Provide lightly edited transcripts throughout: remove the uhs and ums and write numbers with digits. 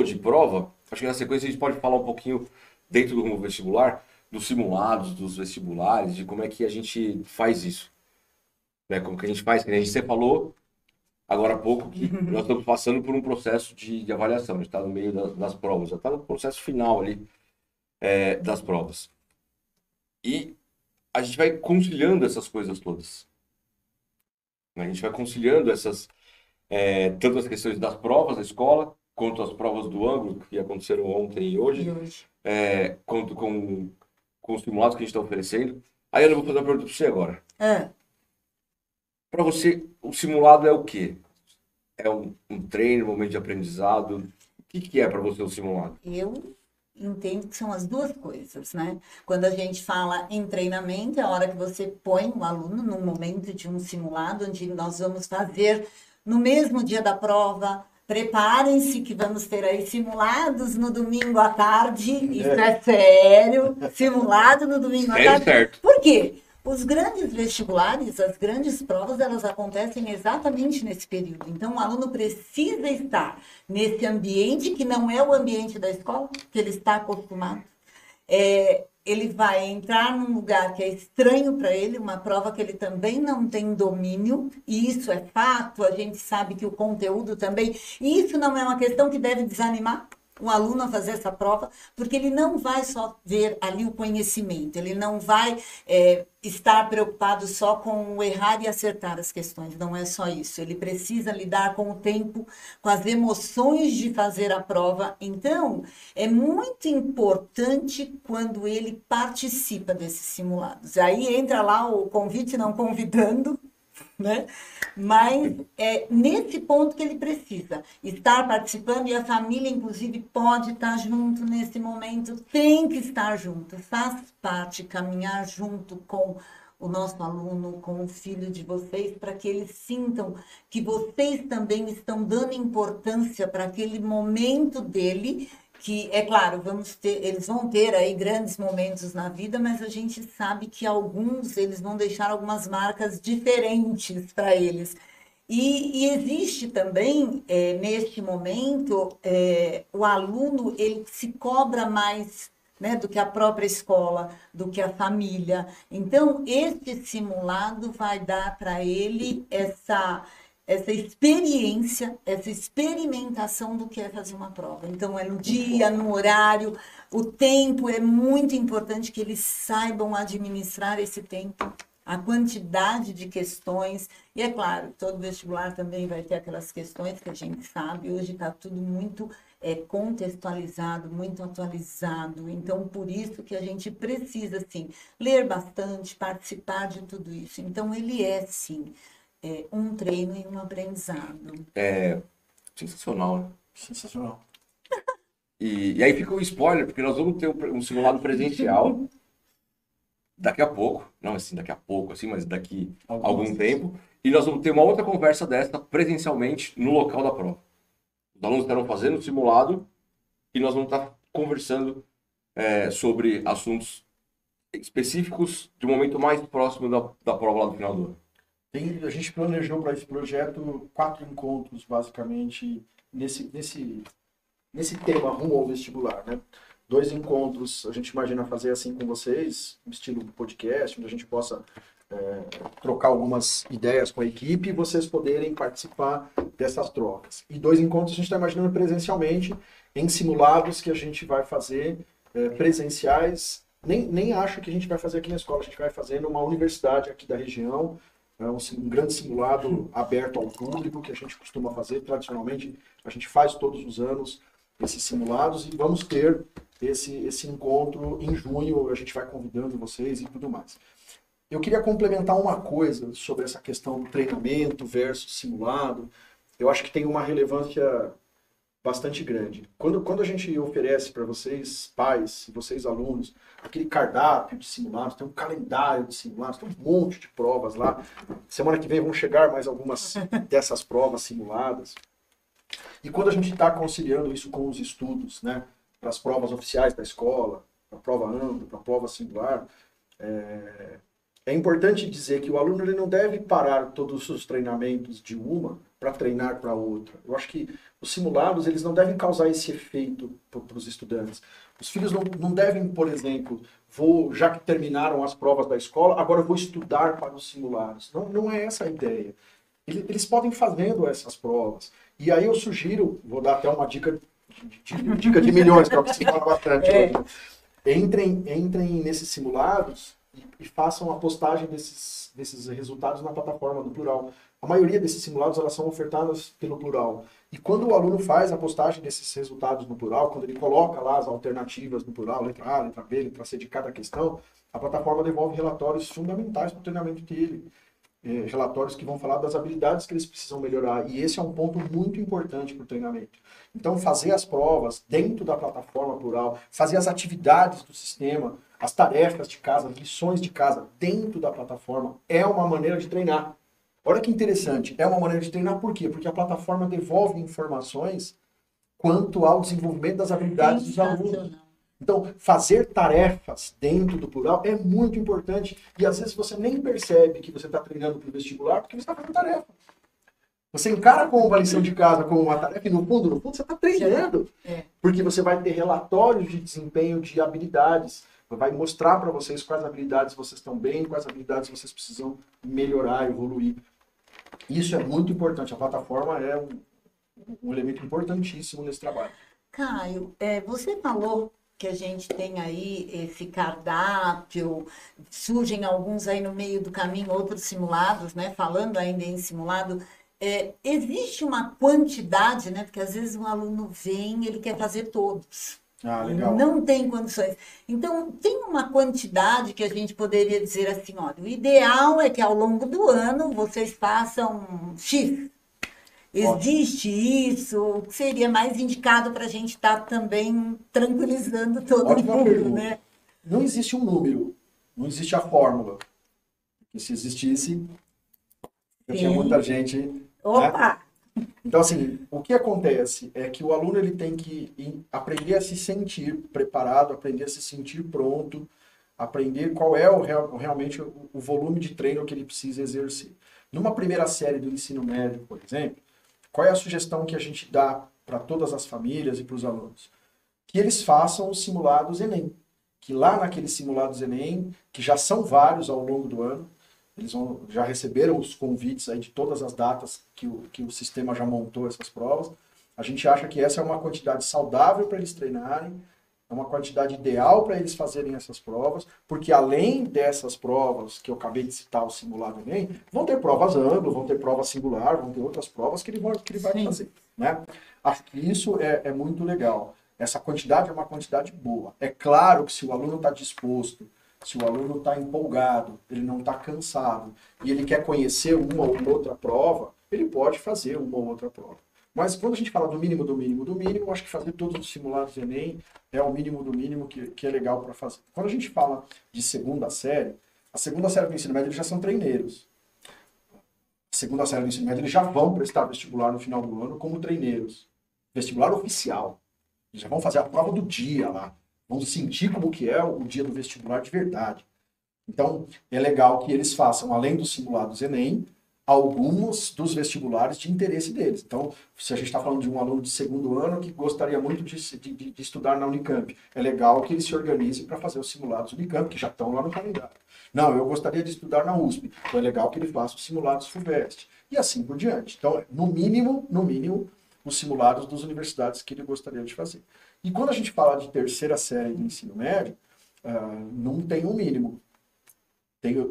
falou de prova, acho que na sequência a gente pode falar um pouquinho dentro do rumo vestibular, dos simulados, dos vestibulares, de como é que a gente faz isso. Né? Como que a gente faz, que nem você falou agora há pouco, que nós estamos passando por um processo de avaliação, a gente está no meio das provas, já está no processo final ali das provas. E a gente vai conciliando essas coisas todas. Né? A gente vai conciliando tanto as questões das provas da escola, quanto as provas do ângulo, que aconteceram ontem e hoje, quanto com os simulados que a gente está oferecendo. Aí eu vou fazer uma pergunta para você agora. Para você, o simulado é o quê? É um treino, um momento de aprendizado? O que é para você o simulado? Eu entendo que são as duas coisas, né? Quando a gente fala em treinamento, é a hora que você põe o aluno num momento de um simulado, onde nós vamos fazer no mesmo dia da prova. Preparem-se que vamos ter aí simulados no domingo à tarde. Isso é sério. Simulado no domingo à tarde. Certo. Por quê? Os grandes vestibulares, as grandes provas, elas acontecem exatamente nesse período. Então, o aluno precisa estar nesse ambiente que não é o ambiente da escola, que ele está acostumado. Ele vai entrar num lugar que é estranho para ele, uma prova que ele também não tem domínio, e isso é fato, a gente sabe que o conteúdo também, e isso não é uma questão que deve desanimar um aluno a fazer essa prova, porque ele não vai só ver ali o conhecimento, ele não vai estar preocupado só com o errar e acertar as questões, não é só isso, ele precisa lidar com o tempo, com as emoções de fazer a prova, então é muito importante quando ele participa desses simulados, aí entra lá o convite não convidando, né? Mas é nesse ponto que ele precisa estar participando e a família, inclusive, pode estar junto nesse momento, tem que estar junto, faz parte, caminhar junto com o nosso aluno, com o filho de vocês, para que eles sintam que vocês também estão dando importância para aquele momento dele, que, é claro, eles vão ter aí grandes momentos na vida, mas a gente sabe que alguns, eles vão deixar algumas marcas diferentes para eles. E existe também, neste momento, o aluno, ele se cobra mais, né, do que a própria escola, do que a família. Então, este simulado vai dar para ele essa experiência, essa experimentação do que é fazer uma prova. Então, é no dia, no horário, o tempo é muito importante que eles saibam administrar esse tempo, a quantidade de questões. E é claro, todo vestibular também vai ter aquelas questões que a gente sabe, hoje está tudo muito contextualizado, muito atualizado. Então, por isso que a gente precisa, assim, ler bastante, participar de tudo isso. Então, ele é, sim, um treino e um aprendizado. Sensacional, né? Sensacional. E aí fica o spoiler, porque nós vamos ter um simulado presencial daqui a pouco, não assim daqui a pouco, assim, mas daqui a algum tempo, e nós vamos ter uma outra conversa dessa presencialmente no local da prova. Os alunos estarão fazendo o simulado e nós vamos estar conversando sobre assuntos específicos de um momento mais próximo da prova lá do final do ano. A gente planejou para esse projeto 4 encontros, basicamente, nesse tema rumo ao vestibular, né? 2 encontros, a gente imagina fazer assim com vocês, no estilo podcast, onde a gente possa trocar algumas ideias com a equipe e vocês poderem participar dessas trocas. E 2 encontros a gente está imaginando presencialmente, em simulados que a gente vai fazer presenciais. Nem acho que a gente vai fazer aqui na escola, a gente vai fazer numa universidade aqui da região, um grande simulado aberto ao público, que a gente costuma fazer tradicionalmente, a gente faz todos os anos esses simulados e vamos ter esse encontro em junho, a gente vai convidando vocês e tudo mais. Eu queria complementar uma coisa sobre essa questão do treinamento versus simulado. Eu acho que tem uma relevância bastante grande. Quando a gente oferece para vocês, pais, vocês alunos, aquele cardápio de simulados, tem um calendário de simulados, tem um monte de provas lá. Semana que vem vão chegar mais algumas dessas provas simuladas. E quando a gente está conciliando isso com os estudos, né, para as provas oficiais da escola, para a prova ampla, para a prova singular, é importante dizer que o aluno ele não deve parar todos os treinamentos de uma para treinar para outra. Eu acho que os simulados eles não devem causar esse efeito para os estudantes. Os filhos não devem, por exemplo, já que terminaram as provas da escola, agora eu vou estudar para os simulados. Não é essa a ideia. Eles podem fazendo essas provas. E aí eu sugiro, vou dar até uma dica de milhões, que é o que se fala bastante hoje. Entrem nesses simulados e façam a postagem desses resultados na plataforma do Plural. A maioria desses simulados elas são ofertadas pelo Plural. E quando o aluno faz a postagem desses resultados no Plural, quando ele coloca lá as alternativas no Plural, letra A, letra B, letra C de cada questão, a plataforma devolve relatórios fundamentais para o treinamento dele. Relatórios que vão falar das habilidades que eles precisam melhorar. E esse é um ponto muito importante para o treinamento. Então, fazer as provas dentro da plataforma Plural, fazer as atividades do sistema, as tarefas de casa, as lições de casa dentro da plataforma é uma maneira de treinar. Olha que interessante, é uma maneira de treinar por quê? Porque a plataforma devolve informações quanto ao desenvolvimento das habilidades dos alunos. Então, fazer tarefas dentro do Plural é muito importante. E às vezes você nem percebe que você está treinando para o vestibular porque você está fazendo tarefa. Você encara como uma lição de casa, como uma tarefa, e no fundo você está treinando. Porque você vai ter relatórios de desempenho de habilidades. Vai mostrar para vocês quais habilidades vocês estão bem, quais habilidades vocês precisam melhorar, evoluir. Isso é muito importante. A plataforma é um elemento importantíssimo nesse trabalho. Caio, você falou que a gente tem aí esse cardápio, surgem alguns aí no meio do caminho, outros simulados, né? Falando ainda em simulado, existe uma quantidade, né? Porque às vezes um aluno vem, ele quer fazer todos. Legal. Não tem condições. Então, tem uma quantidade que a gente poderia dizer assim, olha, o ideal é que ao longo do ano vocês façam X. Existe isso? O que seria mais indicado para a gente estar também tranquilizando todo mundo, né? Não existe um número, não existe a fórmula. Porque se existisse, já tinha muita gente... Opa! Né? Então, assim, o que acontece é que o aluno ele tem que aprender a se sentir preparado, aprender a se sentir pronto, aprender qual é realmente o volume de treino que ele precisa exercer. Numa primeira série do ensino médio, por exemplo, qual é a sugestão que a gente dá para todas as famílias e para os alunos? Que eles façam os simulados Enem. Que lá naqueles simulados Enem, que já são vários ao longo do ano, eles já receberam os convites aí de todas as datas que o sistema já montou essas provas. A gente acha que essa é uma quantidade saudável para eles treinarem, é uma quantidade ideal para eles fazerem essas provas, porque além dessas provas que eu acabei de citar, o simulado Enem, vão ter provas ângulo, vão ter prova singular, vão ter outras provas que ele vai fazer. Né? Acho que isso é muito legal. Essa quantidade é uma quantidade boa. É claro que se o aluno está disposto, se o aluno está empolgado, ele não está cansado, e ele quer conhecer uma ou outra prova, ele pode fazer uma ou outra prova. Mas quando a gente fala do mínimo, acho que fazer todos os simulados Enem é o mínimo do mínimo que é legal para fazer. Quando a gente fala de segunda série, a segunda série do ensino médio eles já são treineiros. A segunda série do ensino médio eles já vão prestar vestibular no final do ano como treineiros. Vestibular oficial. Eles já vão fazer a prova do dia lá. Vão sentir como que é o dia do vestibular de verdade. Então, é legal que eles façam, além dos simulados Enem, alguns dos vestibulares de interesse deles. Então, se a gente está falando de um aluno de segundo ano que gostaria muito de estudar na Unicamp, é legal que ele se organize para fazer os simulados Unicamp, que já estão lá no calendário. Não, eu gostaria de estudar na USP, então é legal que ele faça os simulados FUVEST. E assim por diante. Então, no mínimo, os simulados das universidades que ele gostaria de fazer. E quando a gente fala de terceira série do ensino médio, não tem um mínimo.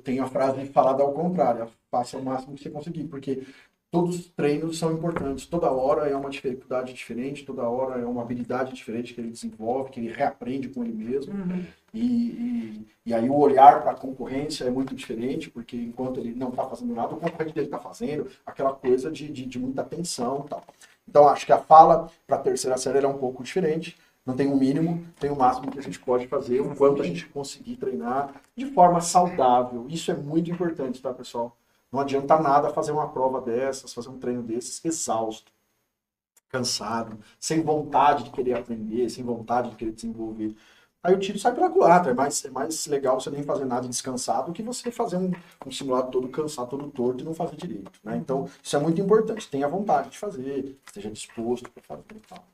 Tem a frase falada ao contrário, faça o máximo que você conseguir, porque todos os treinos são importantes, toda hora é uma dificuldade diferente, toda hora é uma habilidade diferente que ele desenvolve, que ele reaprende com ele mesmo, e aí o olhar para a concorrência é muito diferente, porque enquanto ele não está fazendo nada, o concorrente dele está fazendo, aquela coisa de muita tensão e tal. Então acho que a fala para a terceira série é um pouco diferente. Não tem um mínimo, tem o máximo que a gente pode fazer, o quanto a gente conseguir treinar de forma saudável. Isso é muito importante, tá, pessoal? Não adianta nada fazer uma prova dessas, fazer um treino desses exausto, cansado, sem vontade de querer aprender, sem vontade de querer desenvolver. aí o tiro sai pela culatra. É mais legal você nem fazer nada descansado do que você fazer um simulado todo cansado, todo torto e não fazer direito, né? Então, isso é muito importante. Tenha vontade de fazer, esteja disposto para fazer e tal.